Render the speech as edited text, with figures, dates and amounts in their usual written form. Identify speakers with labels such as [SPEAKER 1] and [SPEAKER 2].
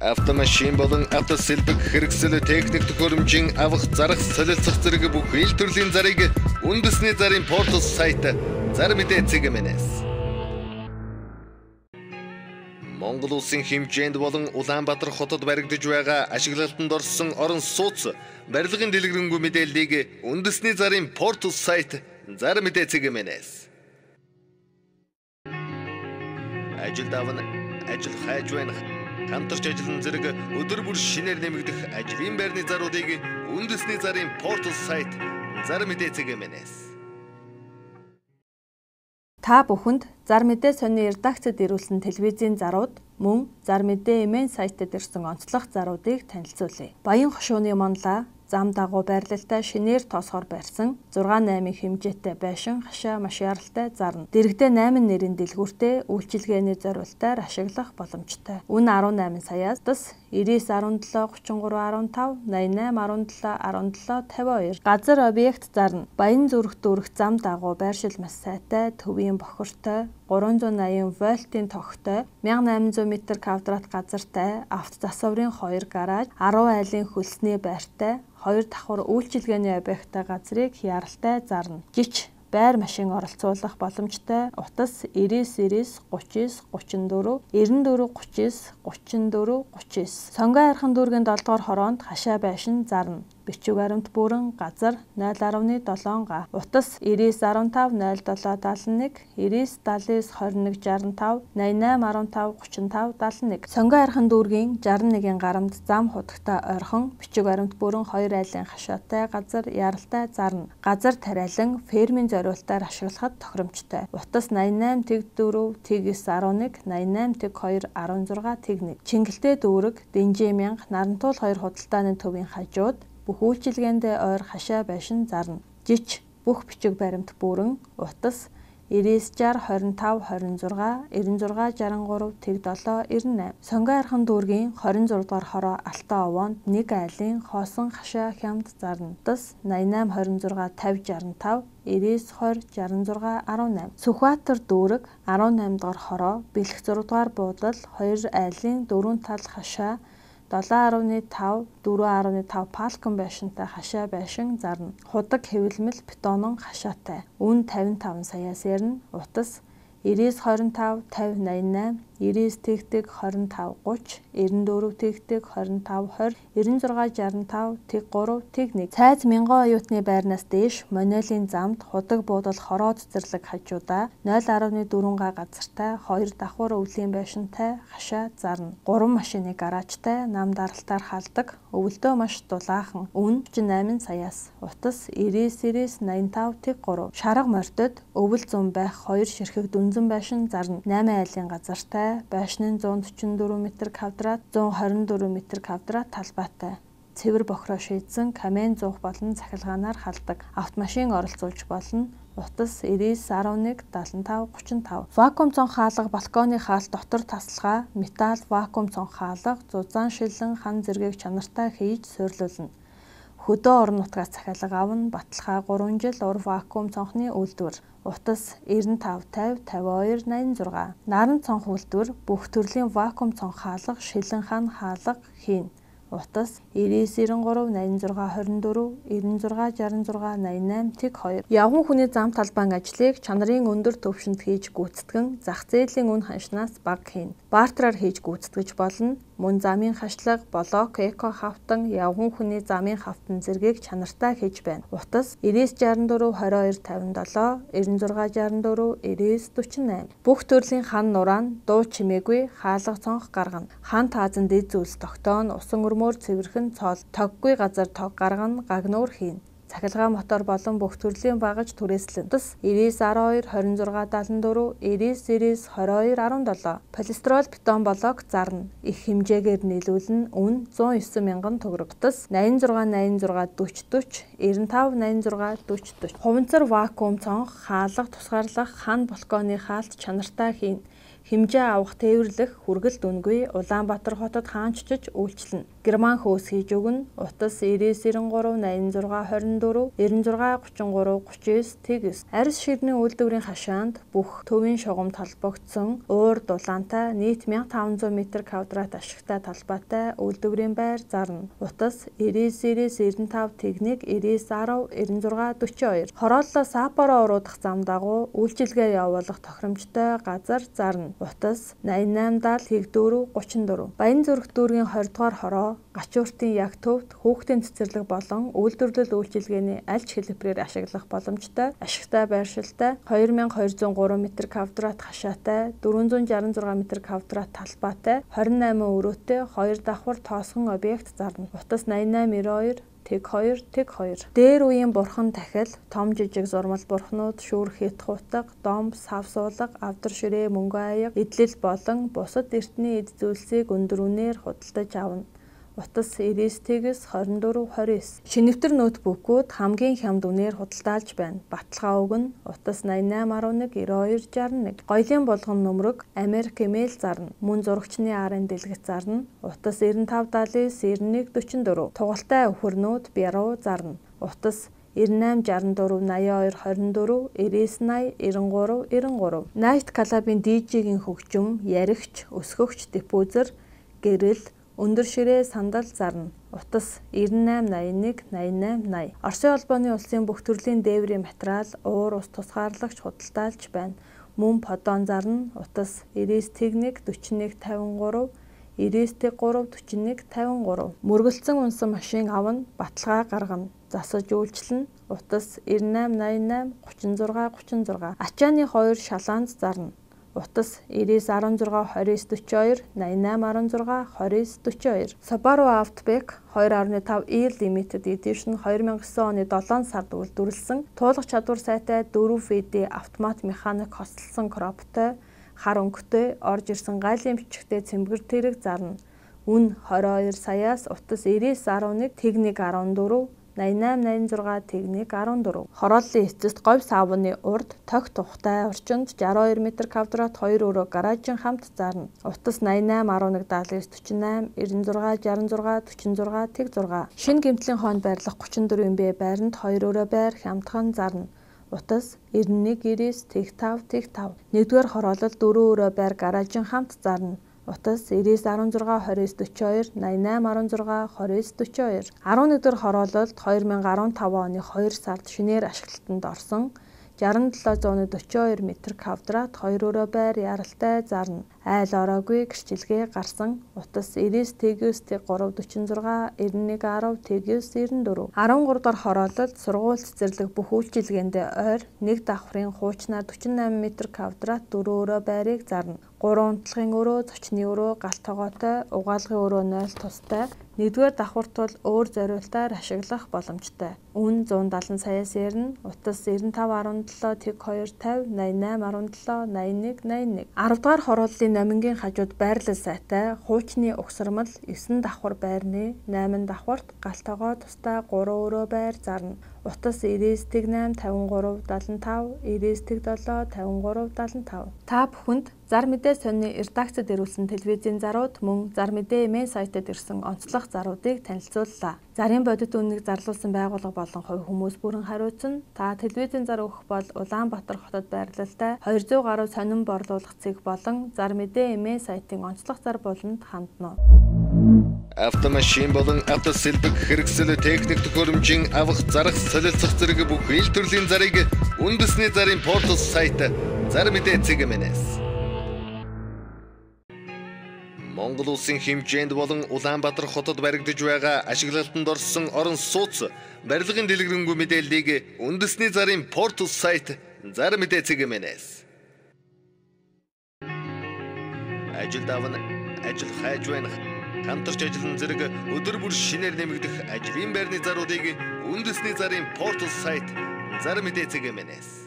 [SPEAKER 1] Автомашин болон автосэлбэг хэрэгсэл техник төхөөрөмжийн авах зарах солилцох зэрэг бүх ил төрлийн зарыг үндэсний зарын портал сайт Зар мэдээ цэгмэнэс. Монгол улсын хэмжээнд болон Улаанбаатар хотод баригдаж байгаа ашиглалтанд орсон орон сууц барилгын дэлгэрэнгүй мэдээллийг үндэсний зарын портал сайт Зар мэдээ цэгмэнэс. Ажил давна, ажил хайж байна. Хамтарч ажиллан зэрэг өдөр бүр шинээр нэмэгдэх ажлын байрны заруудыг үндэсний зарын портал сайт Зар мэдээ цэгмэнэс.
[SPEAKER 2] Та бүхэнд Зар мэдээ сонины редакцид ирүүлсэн телевизийн зарууд мөн Зар мэдээ эмээн сайтад ирсэн онцлог заруудыг танилцуулъя. Баян хошууны монлаа зам дагуу байрлалтай шинээр тоосгоор барьсан 6-8 хэмжээтэй байшин хашаа маш яралтай зарна. Дэрэгдээ 8 нэрийн дэлгүүртэй үйлчилгээний зориултаар ашиглах боломжтой. Үн 18 саяас 99 17 33 15 88 17 17 52. Газар объект зарна. Баян зүрх дүүрэх зам дагуу байршил маш сайтай, төвийн бохиртой, 380 вольтын тогтой, 1800 м2 газартай, авто засварын 2 гараж, 10 айлын хөлсний байртай, 2 давхар үйлчилгээний объекттай газрыг яралтай зарна. Жич байр машин оролцуулах боломжтой. Утас 99 39 34 94 39 34 39. Сонгой хайрхан дүүргийн 7 дугаар хороонд хашаа байшин зарна. Бичиг баримт бүрэн газар 0.7 га. Утас 99 15 07 71 99 79 21 65 88 15 35 71. Сонгой хайрхан дүүргийн 61-ийн гарамд зам хутагтай ойрхон бичиг баримт бүрэн 2 айлын хашаатай газар яралтай зарна. Газар тариалан фермийн зориултаар ашиглахад тохиромжтой. Утас 88 тэг 4 тэг 9 11 88 тэг 2 16 тэг 1. Чингэлтэй дүүрэг Дэнжээ мянга Нарантуул 2 худалдааны төвийн хажууд бүх үйлчилгээндээ ойр хашаа байшин зарна. Жич бүх бичиг баримт бүрэн утас 99 60 25 26 96 63 тэг 7 98. Сонгой хайрхан дүүргийн 26 дугаар хороо Алтан овоонд 1 айлын хоосон хашаа хямд зарна. Утас 88 26 50 65 99 20 66 18. Сүхбаатар дүүрэг 18 дугаар хороо Бэлэх 6 дугаар буудал 2 айлын 4 тал хашаа 7.5 4.5 палкон байшинтай хашаа байшин зарна. Худаг хэвлэмэл бетонон хашаатай. Үн 55 саяас ярина. Утас 99 25 50 88 99 тэгтэг 25 30 94 тэгтэг 25 20 96 65 тэг 3 тэг 1. Цайз мянган оюутны байрнаас дээш Монелийн замд худаг буудал хороо цэцэрлэг хажуудаа 0.4 га газартай 2 давхар өвлийн байшинтай хашаа зарна. 3 машины гаражтай нам даралтаар халдаг. Өвөлдөө маш дулаахан. Үн 38 саяас. Утас 99 85 тэг 3. Шарга морьтод өвөл зам байх 2 ширхэг дүнзэн байшин зарна. 8 айлын газартай байшны 144 м2 124 м2 талбайтай. Цэвэр бохроо шийдсэн камен зуух болон цахилгаанаар халдаг. Автомашин оролцуулж болно. Утас 99 11 75 35. Вакуум цонх хаалга балконы хаалт дотор таслага металл вакуум цонх хаалга зузаан шилэн хан зэргийг чанартай хийж суйрлуулна. Хөдөө орон нутгаас захиалга авна. Баталгаа 3 жил ур вакуум цонхны үйлдвэр. Утас 95 50 52 86. Наран цонх үйлдвэр бүх төрлийн вакуум цонх хаалга шилэн хан хаалга хийн. Утас 99 93 86 24 96 66 88 тэг 2. Явган хүний зам талбайн ажлыг чанарын өндөр төвшөнд хийж гүйцэтгэн зах зээлийн үн ханшнаас бага хийн. Бартераар хийж гүйцэтгэж болно. Мөн замын хашлаг, блок, эко хавтан, явган хүний замын хавтан зэргийг чанартай хийж байна. Утас 99 64 22 57 96 64 99 48. Бүх төрлийн хан нураан дуу чимээгүй хаалга цонх гаргана. Хан таазан дэд зүйлс тогтоон усан өрмөөр цэвэрхэн цоол тоггүй газар тог гаргана гагнуур хийн. Цахилгаан мотор болон бүх төрлийн багаж түрээслэн. Утас 99 12 26 74 99 22 17. Полистирол бетон блок зарна. Их хэмжээгээр нийлүүлэн үн 109 мянган төгрөг. Утас 86 86 40 40 95 86 40 40. Хуванцар вакуум цонх хаалга тусгаарлах хан балконы хаалт чанартай хийн. хэмжээ авах тээвэрлэх хүргэлт үнгүй Улаанбаатар хотод хаанчиж үйлчлэнэ. Герман хөөс хийж өгнө. Утас 9993 86 24 96 33 39 тэгс. Арьс ширний үйлдвэрийн хашаанд бүх төвийн шугам толбогдсон уур дулаантай нийт 1500 м2 ашигтай талбайтай үйлдвэрийн байр зарна. Утас 9995 техник 9910 96 42. Хорооллоо Сапоро уруудах зам дагуу үйлчилгээ явуулах тохиромжтой газар зарна. Утас 8870 тэгдүүрүү 34. Баянзүрх дүүргийн 20 дугаар хороо Гачууртын яг төвд хүүхдийн цэцэрлэг болон үйлдвэрлэл үйлчилгээний аль ч хэлбэрээр ашиглах боломжтой ашигтай байршилтай 2203 м2 хашаатай 466 м2 талбайтай 28 өрөөтэй 2 давхар тоосгон объект зарна. Утас 8892 тэг 2. Дээр үеийн бурхан тахил, том жижиг зурмал бурхнууд, шүүрх хит хутаг, дом, сав суулга, авдар ширээ, мөнгө аяга, эдлэл болон бусад эртний эд зүйлсийг өндрүүнээр худалдаж авна. Утас 99-ээс 24-29. Шинэвтэр ноутбукууд хамгийн хямд үнээр худалдаалж байна. Баталгаа өгнө. Утас 8811 9261. Гоёлын булган нөмрөг Америк имэйл зарна. Мөн зурагчны арын дэлгэц зарна. Утас 9570 91 44. Тугалтай өхөрнүүд бяруу зарна. Утас 9864 82 24 9980 93 93. Night Club-ын DJ-гийн хөгжим, яригч, өсгөгч, диффузер, гэрэл өндөр ширээ сандал зарна. Утас 9881 8880. Оросын холбооны улсын бүх төрлийн дээврийн материал, уур ус тусгаарлагч худалдаалж байна. Мөн подон зарна. Утас 99-1 41 53 99-3 41 53. Мөргөлдсөн унсан машин авна, баталгаа гаргана. Засаж үйлчлэнэ. Утас 9888 36 36. Ачааны 2 шалаанз зарна. Утас 9916 2942 8816 2942. Subaru Outback 2.5 E Limited Edition 2009 оны 7 сард үйлдвэрлэсэн туулах чадвар сайтай 4VD автомат механик хослолсон кроптой хар өнгөтэй орж ирсэн гайлын бичгтэй цэмбэр тэрэг зарна. Үн 22 саяас утас 9911 техник 14 8886 техник 14. Хорооллын эцэст говь савны урд тог тухтай орчинд 62 м2 2 өрөө гаражийн хамт зарна. Утас 8811 79 48 96 66 46 тэг 6. Шинэ гэмтлийн хойно байрлах 34 б байранд 2 өрөө байр хямдхан зарна. Утас 91 99 тэг 5 тэг 5. Нэгдүгээр хороолол 4 өрөө байр гаражийн хамт зарна. Утас 9916 2942 8816 2942. 11-р хороололд 2015 оны 2 сард шинээр ашиглалтанд орсон 6742 м2 2 өрөө байр яралтай зарна. Айл ороогүй гэрчилгээ гарсан. Утас 99-3 46 91 10 94. 13 дахь хороололд сургууль цэцэрлэг бүх үйлчилгээндээ ойр 1 давхрын хуучнаар 48 м2 4 өрөө байрыг зарна. 3 унтлагын өрөө, зочны өрөө, галт тогоотой, угаалгын өрөө 0 тустай. Нэгдүгээр давхарт бол өөр зориултаар ашиглах боломжтой. Үн 170 саяас ярина. Утас 9517 тэг 250 8817 81 81. 10 дахь хорооллын номингийн хажууд байрлал сайтай, хуучны угсармал 9 давхар байрны 8 давхарт галт тогоо тустай 3 өрөө байр зарна. Утас 99-8 53 75 99-7 53 75. Та бүхэнд зар мэдээ сонины редакцид ирүүлсэн телевизийн зарууд мөн зар мэдээ эмэйл сайтад ирсэн онцлог заруудыг танилцууллаа. Зарын бодит үннийг зарлуулсан байгууллага болон хувь хүмүүс бүрэн хариуцна. Та телевизийн зар өгөх бол Улаанбаатар хотод байрлалтай 200 гаруй сонин борлуулах цэг болон зар мэдээ эмэйл сайтын онцлог зар буланд хандна.
[SPEAKER 1] Автомашин болон автосэлбэг хэрэгсэл техник төхөөрөмжийн авах зарах солилцох зэрэг бүх ил төрлийн зарыг үндэсний зарын портал сайт зар мэдээ цэгмэнэс. Монгол улсын хэмжээнд болон Улаанбаатар хотод баригдаж байгаа ашиглалтанд орсон орон сууц барилгын дэлгэрэнгүй мэдээллийг үндэсний зарын портал сайт зар мэдээ цэгмэнэс. Ажил давна ажил хайж байна. Хамтарч ажиллан зэрэг өдөр бүр шинээр нэмэгдэх ажлын байрны заруудыг үндэсний зарын портал сайт зар мэдээ цэгмэнэс.